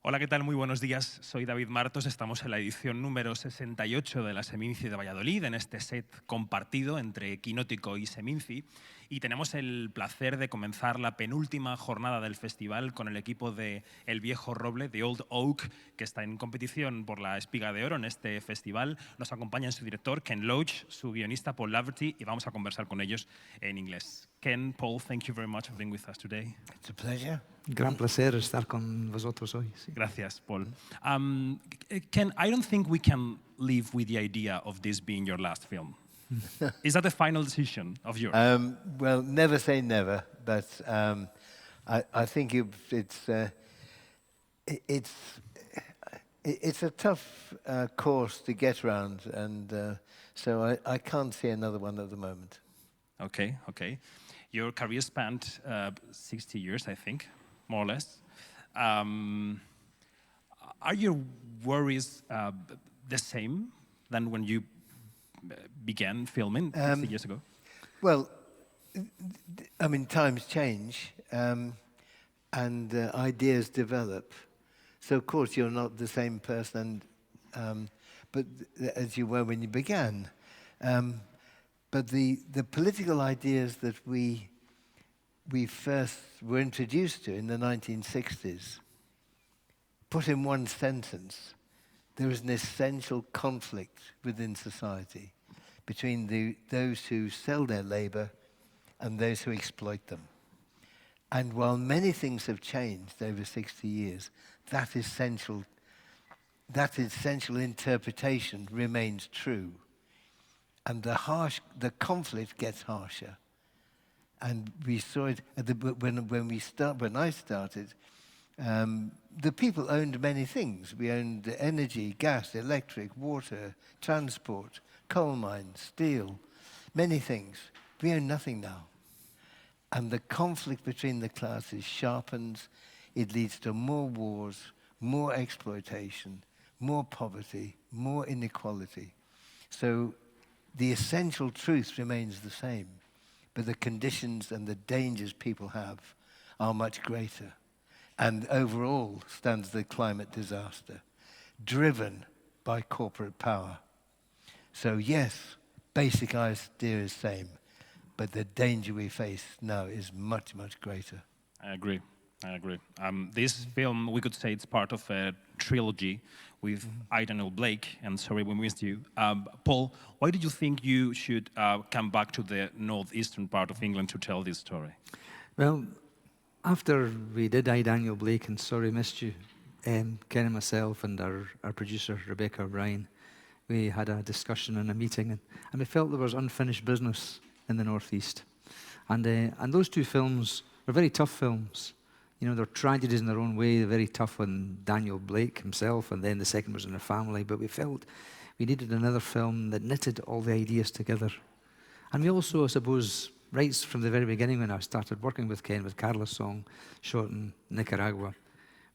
Hola, ¿qué tal? Muy buenos días. Soy David Martos. Estamos en la edición número 68 de la Seminci de Valladolid, en este set compartido entre Kinótico y Seminci. Y tenemos el placer de comenzar la penúltima jornada del festival con el equipo de El Viejo Roble, The Old Oak, que está en competición por la Espiga de Oro en este festival. Nos acompaña su director, Ken Loach, su guionista, Paul Laverty, y vamos a conversar con ellos en inglés. Ken, Paul, thank you very much for being with us today. It's a pleasure. Gran placer estar con vosotros hoy. Sí. Gracias, Paul. Ken, I don't think we can live with the idea of this being your last film. Is that a final decision of yours? Well, never say never, but I think it's a tough course to get around, and so I can't see another one at the moment. Okay, okay. Your career spanned 60 years, I think, more or less. Are your worries the same than when you began filming 60 years ago? Well, I mean, times change, and ideas develop. So, of course, you're not the same person, but as you were when you began. But the political ideas that we first were introduced to in the 1960s, put in one sentence, there is an essential conflict within society between those who sell their labor and those who exploit them. And while many things have changed over 60 years, that essential interpretation remains true. And the conflict gets harsher. And we saw it when I started. The people owned many things. We owned energy, gas, electric, water, transport, coal mines, steel, many things. We own nothing now. And the conflict between the classes sharpens. It leads to more wars, more exploitation, more poverty, more inequality. So the essential truth remains the same, but the conditions and the dangers people have are much greater. And overall stands the climate disaster, driven by corporate power. So yes, basic idea is same, but the danger we face now is much, much greater. I agree. This film, we could say it's part of a trilogy with Aidan Blake and Sorry We Missed You. Paul, why did you think you should come back to the northeastern part of England to tell this story? Well, after we did I, Daniel Blake, and Sorry Missed You, Ken and myself and our producer, Rebecca O'Brien, we had a discussion and a meeting, and we felt there was unfinished business in the northeast. And those two films were very tough films. You know, they're tragedies in their own way. They're very tough on Daniel Blake himself, and then the second was in a family. But we felt we needed another film that knitted all the ideas together. And we also, I suppose, right from the very beginning when I started working with Ken with Carla's song, shot in Nicaragua,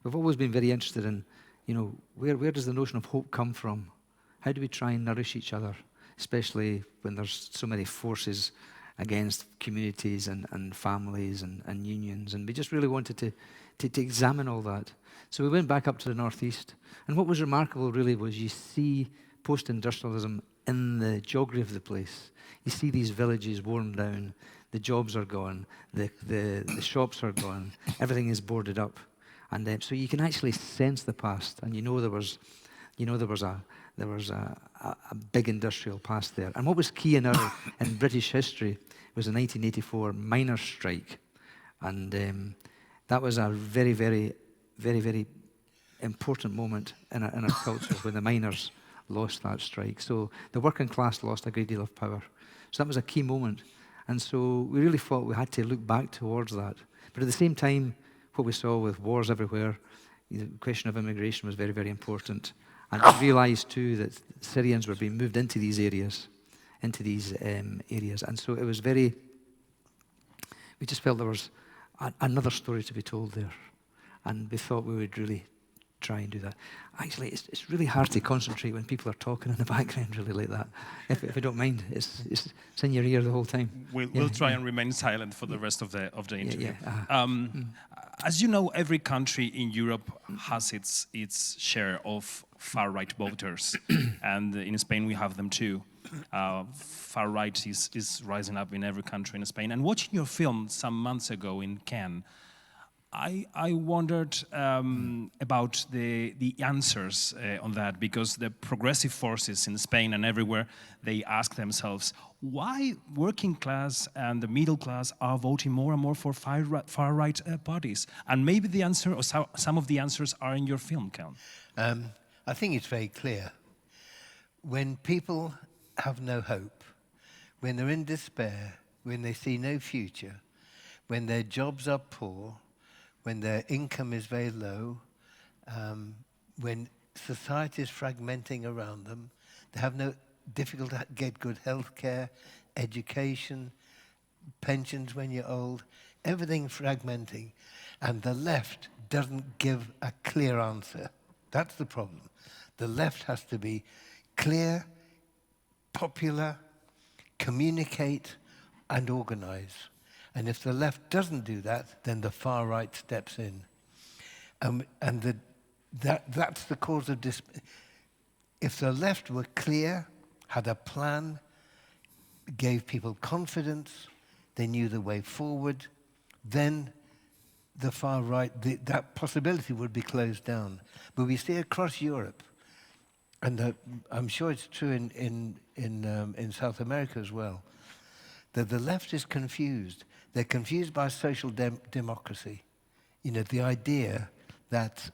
we've always been very interested in, you know, where does the notion of hope come from? How do we try and nourish each other, especially when there's so many forces against communities and families and unions, and we just really wanted to examine all that. So we went back up to the northeast, and what was remarkable really was you see post-industrialism in the geography of the place. You see these villages worn down, the jobs are gone, the shops are gone, everything is boarded up, and so you can actually sense the past, and there was a big industrial past there. And what was key in British history was the 1984 miners' strike. And that was a very, very, very, very important moment in our culture when the miners lost that strike. So the working class lost a great deal of power. So that was a key moment. And so we really thought we had to look back towards that. But at the same time, what we saw with wars everywhere, the question of immigration was very, very important. And we realized too that Syrians were being moved into these areas. And so it was we just felt there was another story to be told there. And we thought we would really try and do that. Actually, it's really hard to concentrate when people are talking in the background really like that. If you don't mind, it's in your ear the whole time. We'll try and remain silent for the rest of the interview. As you know, every country in Europe has its share of far-right voters, and in Spain we have them too. Far-right is rising up in every country in Spain. And watching your film some months ago in Cannes, I wondered about the answers on that, because the progressive forces in Spain and everywhere, they ask themselves, why working class and the middle class are voting more and more for far-right parties? And maybe the answer, or some of the answers, are in your film, Ken. I think it's very clear. When people have no hope, when they're in despair, when they see no future, when their jobs are poor, when their income is very low, when society is fragmenting around them, they have no difficulty to get good health care, education, pensions when you're old, everything fragmenting, and the left doesn't give a clear answer. That's the problem. The left has to be clear, popular, communicate, and organize. And if the left doesn't do that, then the far right steps in. That's the cause of despair. If the left were clear, had a plan, gave people confidence, they knew the way forward, then the far right, that possibility would be closed down. But we see across Europe, and I'm sure it's true in South America as well, that the left is confused. They're confused by social democracy. You know, the idea that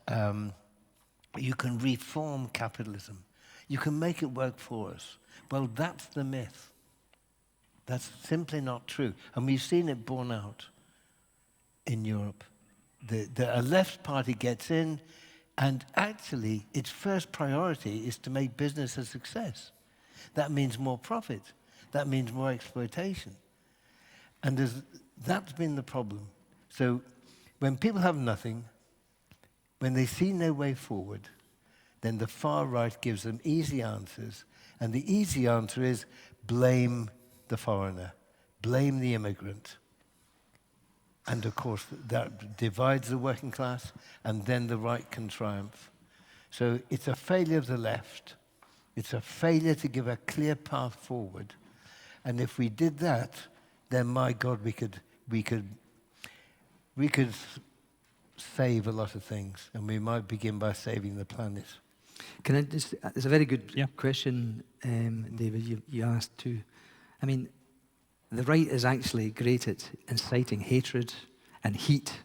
you can reform capitalism. You can make it work for us. Well, that's the myth. That's simply not true. And we've seen it borne out in Europe. A left party gets in, and actually its first priority is to make business a success. That means more profit. That means more exploitation. And that's been the problem. So when people have nothing, when they see no way forward, then the far right gives them easy answers. And the easy answer is blame the foreigner, blame the immigrant. And of course, that divides the working class, and then the right can triumph. So it's a failure of the left. It's a failure to give a clear path forward. And if we did that, then my God, we could save a lot of things, and we might begin by saving the planet. Can I just? It's a very good question, David. You asked too. I mean, the right is actually great at inciting hatred and heat,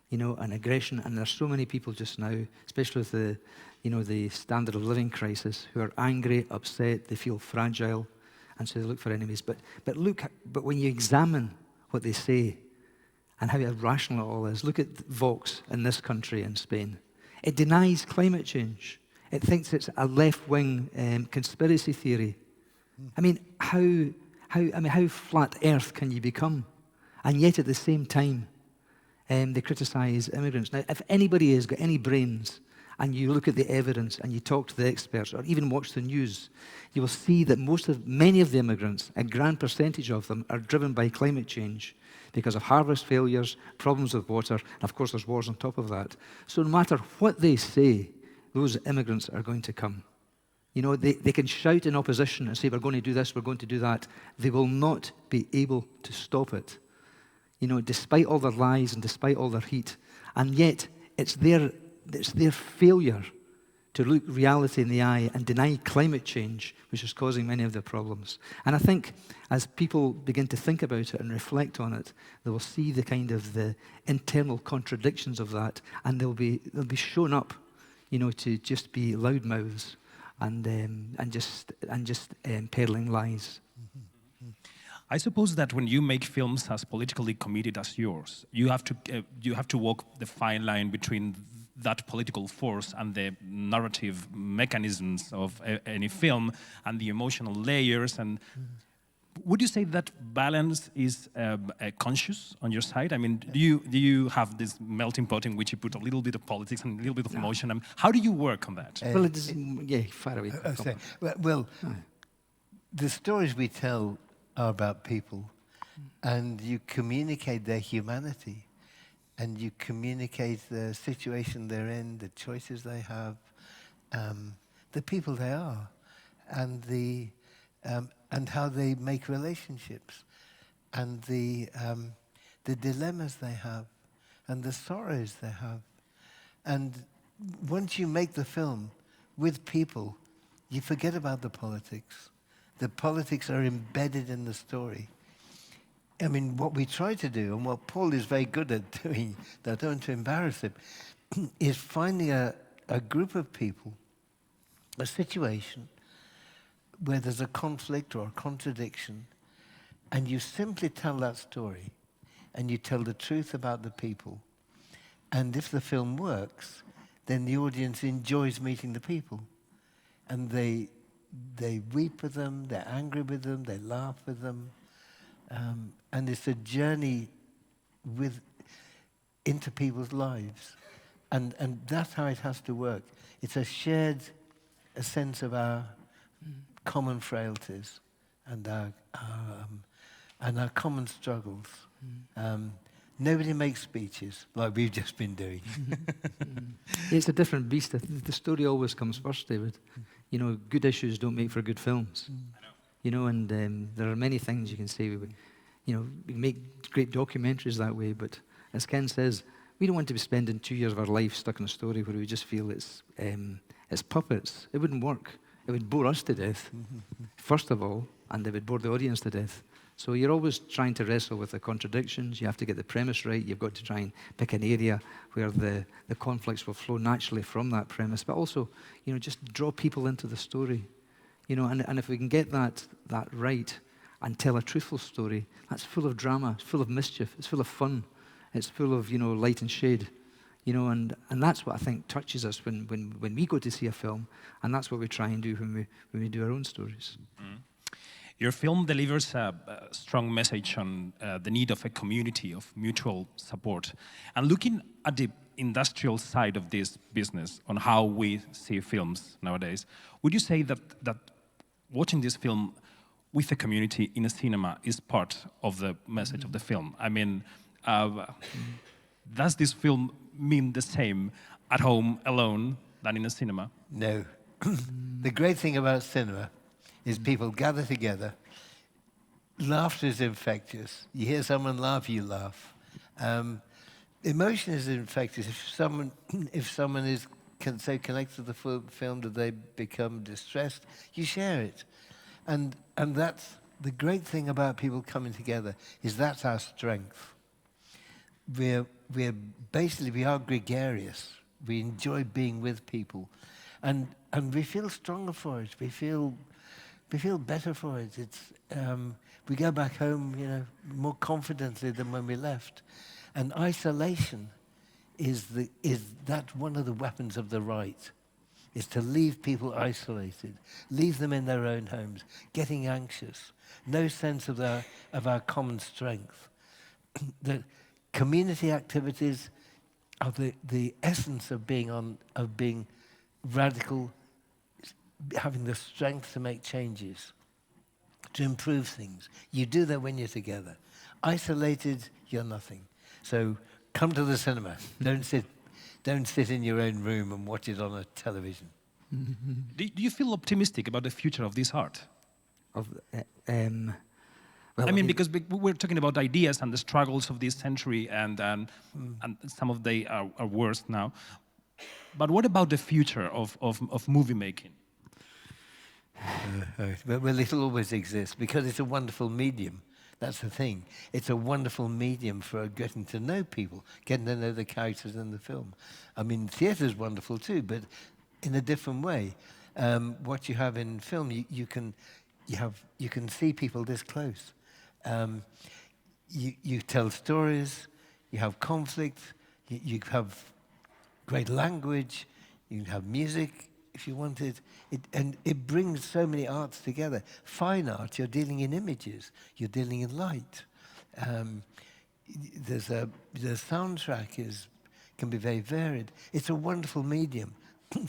you know, and aggression. And there's so many people just now, especially with the standard of living crisis, who are angry, upset, they feel fragile, and so they look for enemies. But when you examine what they say and how irrational it all is, look at Vox in this country, in Spain. It denies climate change. It thinks it's a left-wing conspiracy theory. I mean, how flat Earth can you become? And yet at the same time, they criticize immigrants. Now, if anybody has got any brains, and you look at the evidence and you talk to the experts or even watch the news, you will see that many of the immigrants, a grand percentage of them, are driven by climate change because of harvest failures, problems with water, and of course there's wars on top of that. So no matter what they say, those immigrants are going to come. You know, they can shout in opposition and say, we're going to do this, we're going to do that. They will not be able to stop it. You know, despite all their lies and despite all their heat. And yet, it's their failure to look reality in the eye and deny climate change which is causing many of the problems. And I think as people begin to think about it and reflect on it, they will see the kind of the internal contradictions of that, and they'll be shown up, you know, to just be loudmouths and just peddling lies. I suppose that when you make films as politically committed as yours, you have to walk the fine line between that political force and the narrative mechanisms of any film and the emotional layers. And would you say that balance is conscious on your side? I mean, do you have this melting pot in which you put a little bit of politics and a little bit of emotion? How do you work on that? Well, it's, yeah, far away. Well, the stories we tell are about people, and you communicate their humanity, and you communicate the situation they're in, the choices they have, the people they are, and how they make relationships, and the dilemmas they have, and the sorrows they have. And once you make the film with people, you forget about the politics. The politics are embedded in the story. I mean, what we try to do, and what Paul is very good at doing, I don't want to embarrass him, is finding a group of people, a situation, where there's a conflict or a contradiction, and you simply tell that story, and you tell the truth about the people. And if the film works, then the audience enjoys meeting the people. And they weep with them, they're angry with them, they laugh with them. And it's a journey into people's lives. And that's how it has to work. It's a sense of our common frailties and our common struggles. Nobody makes speeches like we've just been doing. It's a different beast. The story always comes first, David. You know, good issues don't make for good films. You know, and there are many things you can say. We make great documentaries that way, but as Ken says, we don't want to be spending 2 years of our life stuck in a story where we just feel it's puppets. It wouldn't work. It would bore us to death, first of all, and it would bore the audience to death. So you're always trying to wrestle with the contradictions. You have to get the premise right. You've got to try and pick an area where the conflicts will flow naturally from that premise, but also, you know, just draw people into the story. You know, and if we can get that right and tell a truthful story, that's full of drama, it's full of mischief, it's full of fun, it's full of, you know, light and shade. You know, and that's what I think touches us when we go to see a film, and that's what we try and do when we do our own stories. Mm. Your film delivers a strong message on the need of a community of mutual support. And looking at the industrial side of this business, on how we see films nowadays, would you say that watching this film with a community in a cinema is part of the message of the film? I mean, does this film mean the same at home alone than in a cinema? No. The great thing about cinema is people gather together. Laughter is infectious. You hear someone laugh, you laugh. Emotion is infectious. If someone is so connected to the film that they become distressed, you share it. And that's the great thing about people coming together, is that's our strength. We are gregarious. We enjoy being with people, and we feel stronger for it. We feel better for it. We go back home, you know, more confidently than when we left. And isolation is that one of the weapons of the right, is to leave people isolated, leave them in their own homes, getting anxious, no sense of our common strength. The community activities are the essence of being radical, having the strength to make changes, to improve things. You do that when you're together. Isolated, you're nothing. So come to the cinema. Don't sit in your own room and watch it on a television. Do you feel optimistic about the future of this art? Well, I mean, because we're talking about ideas and the struggles of this century, and some of they are worse now. But what about the future of movie making? Well, it'll always exist because it's a wonderful medium. That's the thing. It's a wonderful medium for getting to know people, getting to know the characters in the film. I mean, theatre's wonderful too, but in a different way. What you have in film, you can see people this close. You tell stories, you have conflict, you have great language, you have music, if you wanted, and it brings so many arts together. Fine art, you're dealing in images, you're dealing in light. The soundtrack can be very varied. It's a wonderful medium.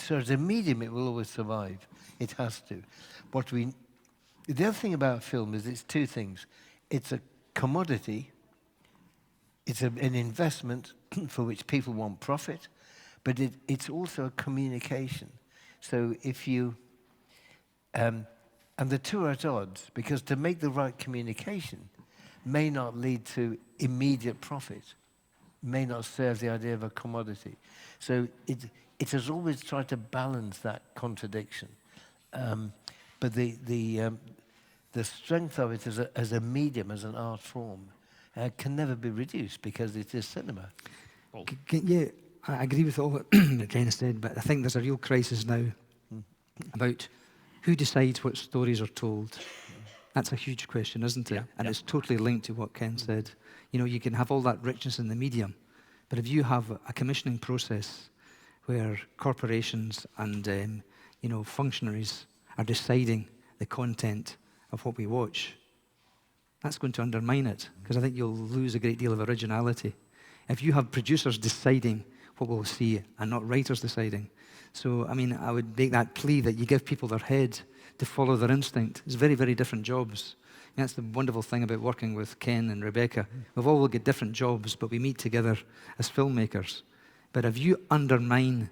So as a medium, it will always survive. It has to. The other thing about film is it's two things. It's a commodity. It's an investment for which people want profit, but it's also a communication. So if you, and the two are at odds, because to make the right communication may not lead to immediate profit, may not serve the idea of a commodity. So it has always tried to balance that contradiction. But the strength of it as a medium, as an art form, can never be reduced because it is cinema. Yeah, I agree with all that Ken said, but I think there's a real crisis now about who decides what stories are told. That's a huge question, isn't it? Yeah, and yeah. it's totally linked to what Ken said. You know, you can have all that richness in the medium, but if you have a commissioning process where corporations and you know, functionaries are deciding the content of what we watch, that's going to undermine it, because I think you'll lose a great deal of originality. If you have producers deciding what we'll see and not writers deciding. So, I mean, I would make that plea that you give people their head to follow their instinct. It's very, very different jobs. And that's the wonderful thing about working with Ken and Rebecca. We've all got different jobs, but we meet together as filmmakers. But if you undermine,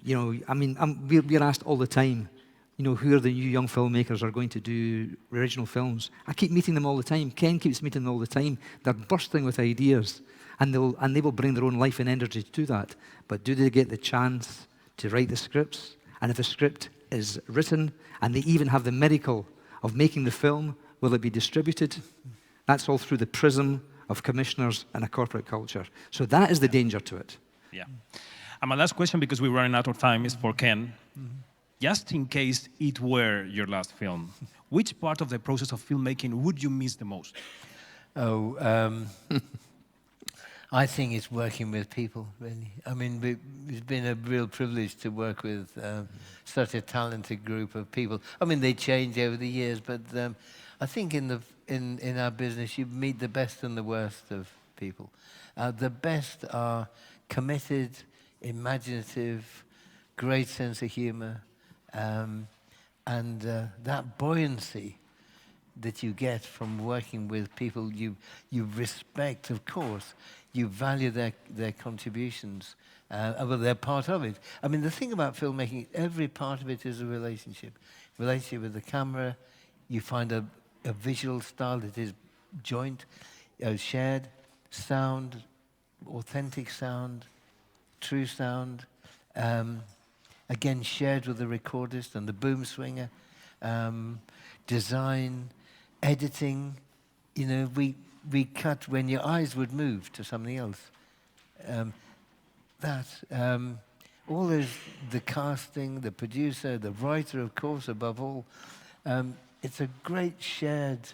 you know, I mean, we're asked all the time, you know, who are the new young filmmakers are going to do original films? I keep meeting them all the time. Ken keeps meeting them all the time. They're bursting with ideas, and they will bring their own life and energy to that. But do they get the chance to write the scripts? And if the script is written, and they even have the miracle of making the film, will it be distributed? That's all through the prism of commissioners and a corporate culture. So that is the danger to it. Yeah. And my last question, because we're running out of time, is for Ken. Just in case it were your last film, which part of the process of filmmaking would you miss the most? I think it's working with people, really. I mean, it's been a real privilege to work with such a talented group of people. I mean, they change over the years, but I think in our business, you meet the best and the worst of people. The best are committed, imaginative, great sense of humor, and that buoyancy that you get from working with people you respect, of course. You value their contributions. Well, they're part of it. I mean, the thing about filmmaking, every part of it is a relationship. Relationship with the camera. You find a visual style that is joint, shared, sound, authentic sound, true sound. Again, shared with the recordist and the boom swinger. Design, editing. You know, we cut when your eyes would move to something else. All those, the casting, the producer, the writer, of course, above all. It's a great shared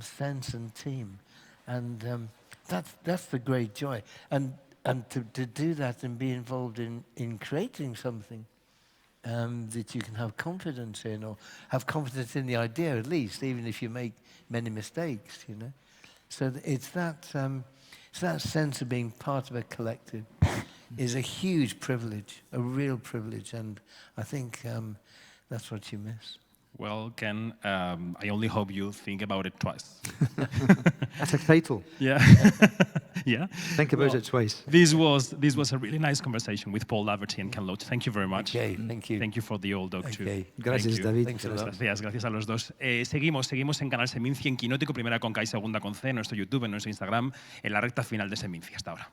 sense and team. And that's the great joy. And to do that and be involved in creating something that you can have confidence in, or have confidence in the idea at least, even if you make many mistakes, you know. So it's that sense of being part of a collective is a huge privilege, a real privilege, and I think that's what you miss. Well, Ken, I only hope you think about it twice. That's a title. Yeah. Yeah. Think about it twice. This was a really nice conversation with Paul Laverty and Ken Loach. Thank you very much. Okay, thank you. Thank you for the old dog too. Okay. Gracias, Thank you. David. Thanks a lot. Gracias a los dos. Seguimos en Canal Seminci, en Kinótico, primera con K y segunda con C, en nuestro YouTube, en nuestro Instagram, en la recta final de Seminci. Hasta ahora.